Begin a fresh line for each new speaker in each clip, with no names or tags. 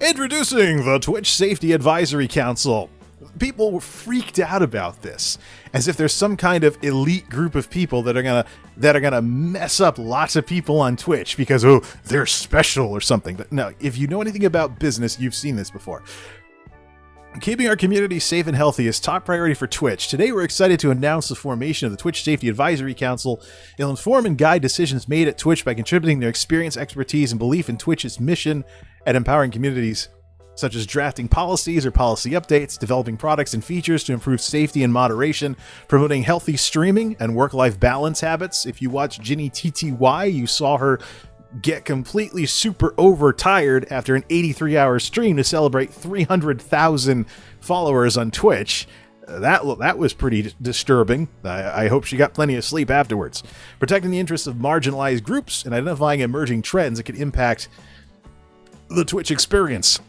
Introducing the Twitch Safety Advisory Council. People were freaked out about this, as if there's some kind of elite group of people that are gonna mess up lots of people on Twitch because they're special or something. But no, if you know anything about business, you've seen this before. Keeping our community safe and healthy is top priority for Twitch. Today, we're excited to announce the formation of the Twitch Safety Advisory Council. It'll inform and guide decisions made at Twitch by contributing their experience, expertise, and belief in Twitch's mission at empowering communities, such as drafting policies or policy updates, developing products and features to improve safety and moderation, promoting healthy streaming and work-life balance habits. If you watch Ginny TTY, you saw her get completely super overtired after an 83-hour stream to celebrate 300,000 followers on Twitch. That was pretty disturbing. I hope she got plenty of sleep afterwards. Protecting the interests of marginalized groups and identifying emerging trends that could impact the Twitch experience.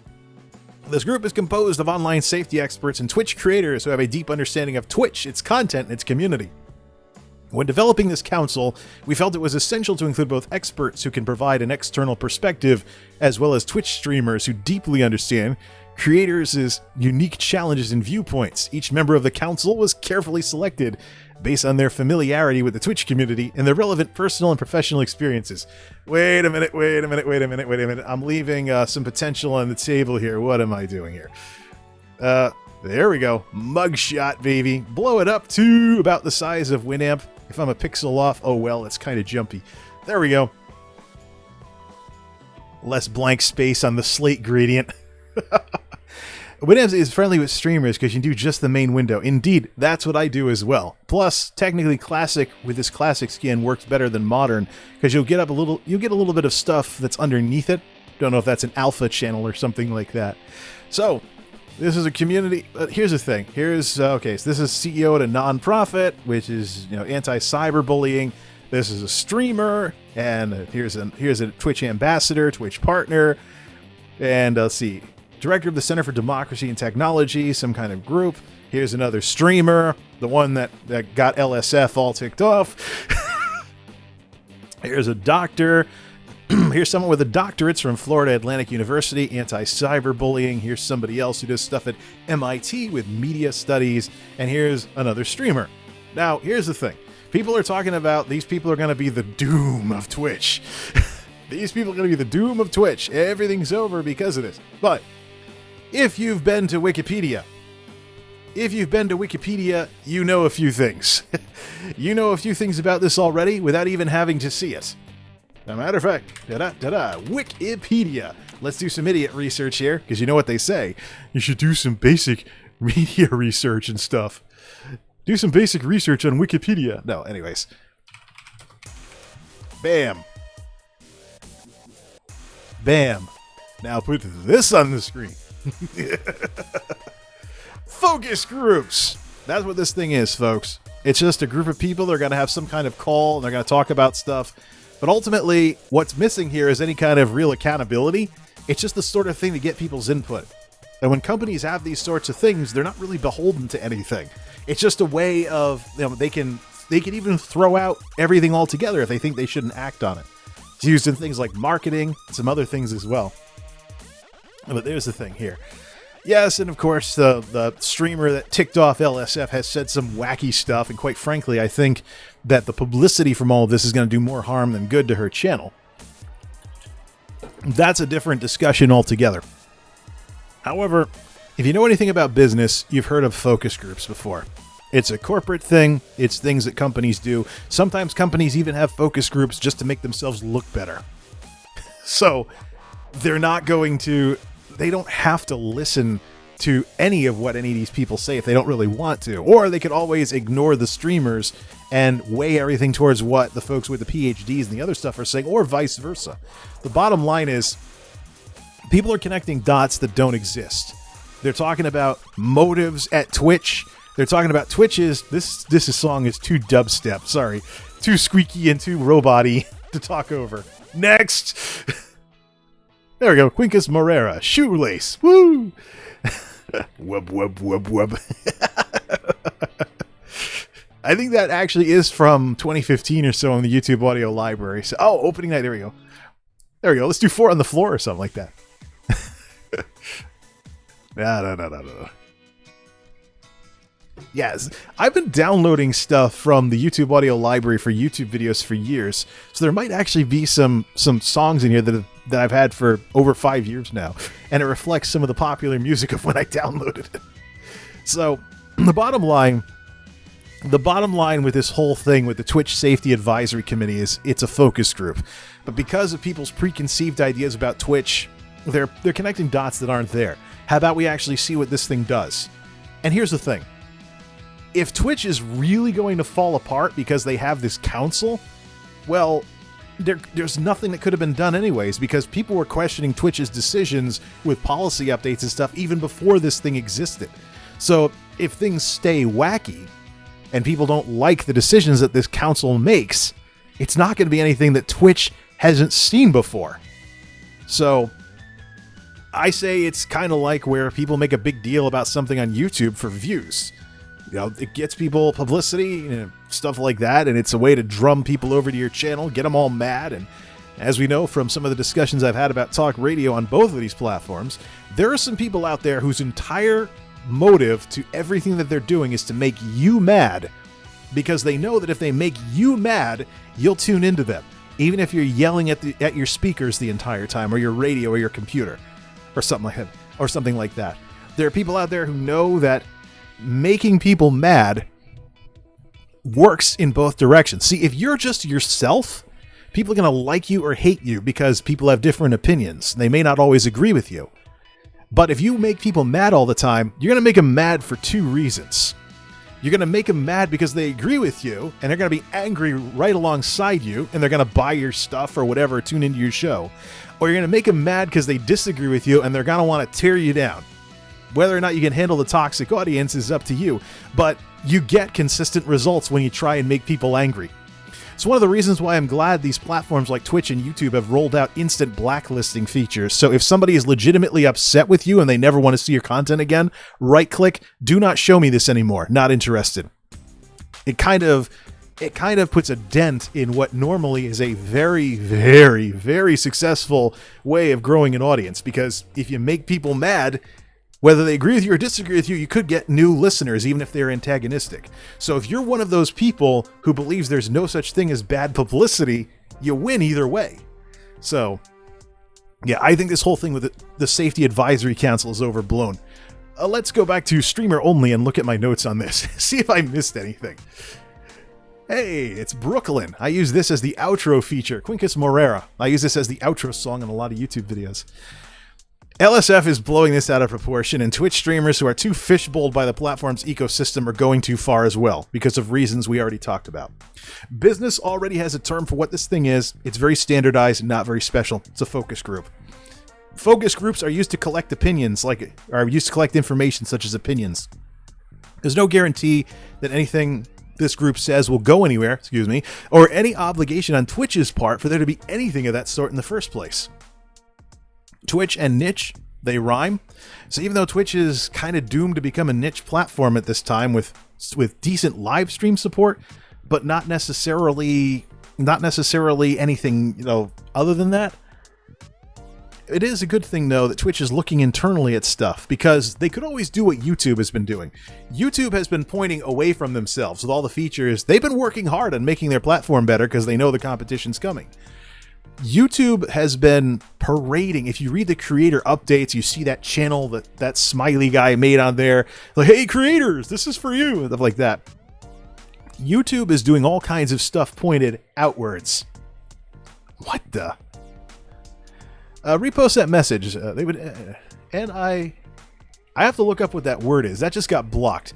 This group is composed of online safety experts and Twitch creators who have a deep understanding of Twitch, its content, and its community. When developing this council, we felt it was essential to include both experts who can provide an external perspective, as well as Twitch streamers who deeply understand creators' unique challenges and viewpoints. Each member of the council was carefully selected based on their familiarity with the Twitch community and their relevant personal and professional experiences. Wait a minute. I'm leaving some potential on the table here. What am I doing here? There we go. Mugshot, baby. Blow it up to about the size of Winamp. If I'm a pixel off, oh well, it's kind of jumpy. There we go. Less blank space on the slate gradient. Winamp is friendly with streamers because you can do just the main window. Indeed, that's what I do as well. Plus, technically classic with this classic skin works better than modern because you'll get a little bit of stuff that's underneath it. Don't know if that's an alpha channel or something like that. So, this is a community. Here's the thing. So this is CEO at a nonprofit, which is anti-cyberbullying. This is a streamer, and here's a Twitch ambassador, Twitch partner, and let's see, director of the Center for Democracy and Technology, some kind of group. Here's another streamer, the one that got LSF all ticked off. Here's a doctor. Here's someone with a doctorate from Florida Atlantic University, anti-cyberbullying. Here's somebody else who does stuff at MIT with media studies. And here's another streamer. Now, here's the thing. People are talking about these people are going to be the doom of Twitch. These people are going to be the doom of Twitch. Everything's over because of this. But if you've been to Wikipedia, you know a few things. You know a few things about this already without even having to see it. As a matter of fact, Wikipedia. Let's do some idiot research here, because you know what they say. You should do some basic media research and stuff. Do some basic research on Wikipedia. No, anyways. Bam. Bam. Now put this on the screen. Focus groups. That's what this thing is, folks. It's just a group of people that are going to have some kind of call, and they're going to talk about stuff. But ultimately, what's missing here is any kind of real accountability. It's just the sort of thing to get people's input. And when companies have these sorts of things, they're not really beholden to anything. It's just a way of, they can even throw out everything altogether if they think they shouldn't act on it. It's used in things like marketing, and some other things as well. But there's the thing here. Yes, and of course, the streamer that ticked off LSF has said some wacky stuff, and quite frankly, I think that the publicity from all of this is going to do more harm than good to her channel. That's a different discussion altogether. However, if you know anything about business, you've heard of focus groups before. It's a corporate thing. It's things that companies do. Sometimes companies even have focus groups just to make themselves look better. So, they don't have to listen to any of what any of these people say if they don't really want to. Or they could always ignore the streamers and weigh everything towards what the folks with the PhDs and the other stuff are saying, or vice versa. The bottom line is, people are connecting dots that don't exist. They're talking about motives at Twitch. They're talking about Twitches. This song is too dubstep. Sorry. Too squeaky and too robot-y to talk over. Next! There we go. Quincus Morera. Shoelace. Woo! Wub. I think that actually is from 2015 or so in the YouTube audio library. So, opening night. There we go. Let's do 4 on the floor or something like that. No. Yes, I've been downloading stuff from the YouTube audio library for YouTube videos for years, so there might actually be some songs in here that I've had for over 5 years now, and it reflects some of the popular music of when I downloaded it. So, the bottom line with this whole thing with the Twitch Safety Advisory Committee is it's a focus group, but because of people's preconceived ideas about Twitch, they're connecting dots that aren't there. How about we actually see what this thing does? And here's the thing. If Twitch is really going to fall apart because they have this council, well, there's nothing that could have been done anyways, because people were questioning Twitch's decisions with policy updates and stuff even before this thing existed. So if things stay wacky and people don't like the decisions that this council makes, it's not going to be anything that Twitch hasn't seen before. So I say it's kind of like where people make a big deal about something on YouTube for views. You know, it gets people publicity, stuff like that, and it's a way to drum people over to your channel, get them all mad. And as we know from some of the discussions I've had about talk radio on both of these platforms, there are some people out there whose entire motive to everything that they're doing is to make you mad, because they know that if they make you mad, you'll tune into them, even if you're yelling at your speakers the entire time, or your radio, or your computer, or something like that. There are people out there who know that making people mad works in both directions. See, if you're just yourself, people are going to like you or hate you because people have different opinions. They may not always agree with you. But if you make people mad all the time, you're going to make them mad for two reasons. You're going to make them mad because they agree with you, and they're going to be angry right alongside you, and they're going to buy your stuff or whatever, tune into your show. Or you're going to make them mad because they disagree with you, and they're going to want to tear you down. Whether or not you can handle the toxic audience is up to you, but you get consistent results when you try and make people angry. It's one of the reasons why I'm glad these platforms like Twitch and YouTube have rolled out instant blacklisting features. So if somebody is legitimately upset with you and they never want to see your content again, right-click, do not show me this anymore, not interested. It kind of puts a dent in what normally is a very, very, very successful way of growing an audience, because if you make people mad, whether they agree with you or disagree with you, you could get new listeners, even if they're antagonistic. So if you're one of those people who believes there's no such thing as bad publicity, you win either way. So, yeah, I think this whole thing with the Safety Advisory Council is overblown. Let's go back to streamer only and look at my notes on this. See if I missed anything. Hey, it's Brooklyn. I use this as the outro feature. Quincus Morera. I use this as the outro song in a lot of YouTube videos. LSF is blowing this out of proportion, and Twitch streamers who are too fishbowled by the platform's ecosystem are going too far as well, because of reasons we already talked about. Business already has a term for what this thing is. It's very standardized and not very special. It's a focus group. Focus groups are used to collect information such as opinions. There's no guarantee that anything this group says will go anywhere, or any obligation on Twitch's part for there to be anything of that sort in the first place. Twitch and niche, they rhyme. So even though Twitch is kind of doomed to become a niche platform at this time with decent live stream support, but not necessarily anything, other than that, it is a good thing, though, that Twitch is looking internally at stuff, because they could always do what YouTube has been doing. YouTube has been pointing away from themselves with all the features. They've been working hard on making their platform better because they know the competition's coming. YouTube has been parading. If you read the creator updates, you see that channel that smiley guy made on there. Like, hey, creators, this is for you, and stuff like that. YouTube is doing all kinds of stuff pointed outwards. What the? Repost that message. They would, and I have to look up what that word is. That just got blocked.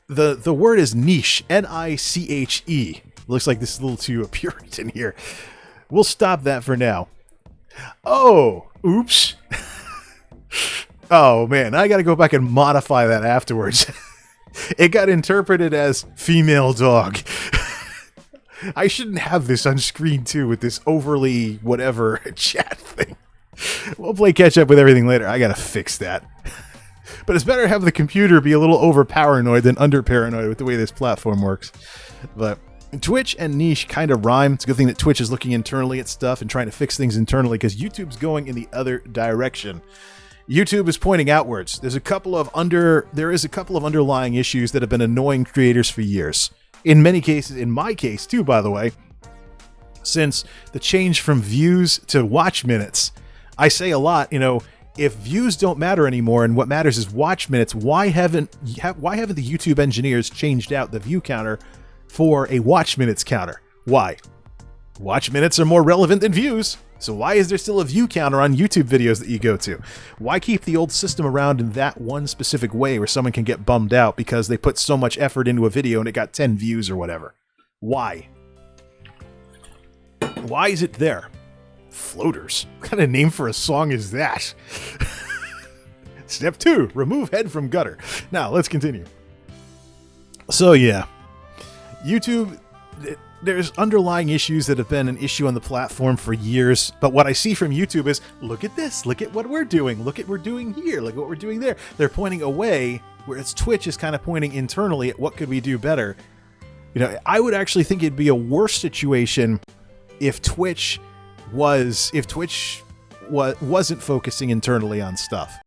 The word is niche. Niche. Looks like this is a little too Puritan here. We'll stop that for now. Oh, oops. Oh man, I gotta go back and modify that afterwards. It got interpreted as female dog. I shouldn't have this on screen too with this overly whatever chat thing. We'll play catch up with everything later. I gotta fix that. But it's better to have the computer be a little over paranoid than under paranoid with the way this platform works. But Twitch and niche kind of rhyme. It's a good thing that Twitch is looking internally at stuff and trying to fix things internally, because YouTube's going in the other direction. YouTube is pointing outwards. There is a couple of underlying issues that have been annoying creators for years. In many cases, in my case too, by the way, since the change from views to watch minutes, I say a lot, if views don't matter anymore and what matters is watch minutes, why haven't the YouTube engineers changed out the view counter for a watch minutes counter? Why? Watch minutes are more relevant than views. So why is there still a view counter on YouTube videos that you go to? Why keep the old system around in that one specific way where someone can get bummed out because they put so much effort into a video and it got 10 views or whatever? Why? Why is it there? Floaters. What kind of name for a song is that? Step 2, remove head from gutter. Now, let's continue. So yeah, YouTube, there's underlying issues that have been an issue on the platform for years, but what I see from YouTube is, look at this, look at what we're doing, look at what we're doing here, look at what we're doing there. They're pointing away, whereas Twitch is kind of pointing internally at what could we do better. I would actually think it'd be a worse situation if Twitch wasn't focusing internally on stuff.